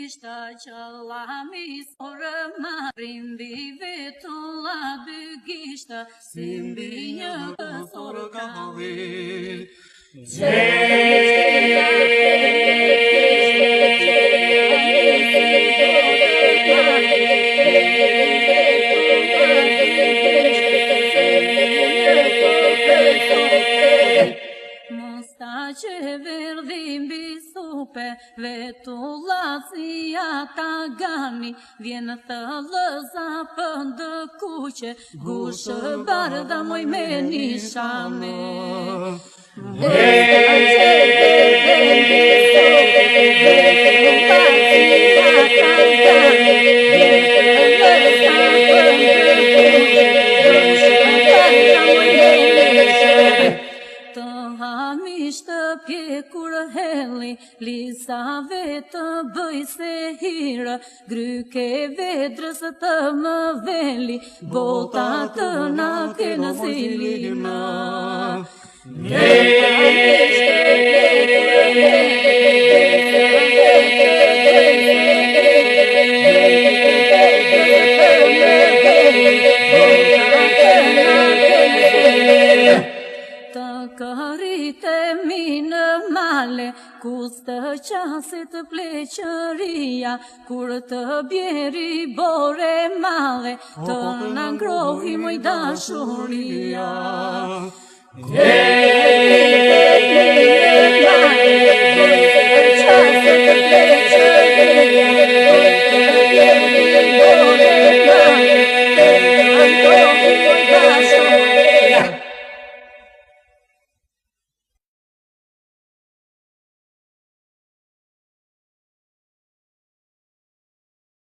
Ishta që lami sorë marim bive të la bygishta, simbi një kësorë kalli. Që verdhim bisupe, vetullacia ta gani, vjen thëllëza pëndë kuqe, gushë bardha moj me nishane. Ishte pjekur heli, lisave të bëj se hira, gryke vedrës të më veli, bota të na kënë zilina. Kërite minë male, kustë qasit pleqëria, kur të bjeri bore male, të në ngrohi moj dashuria. Kërite minë male,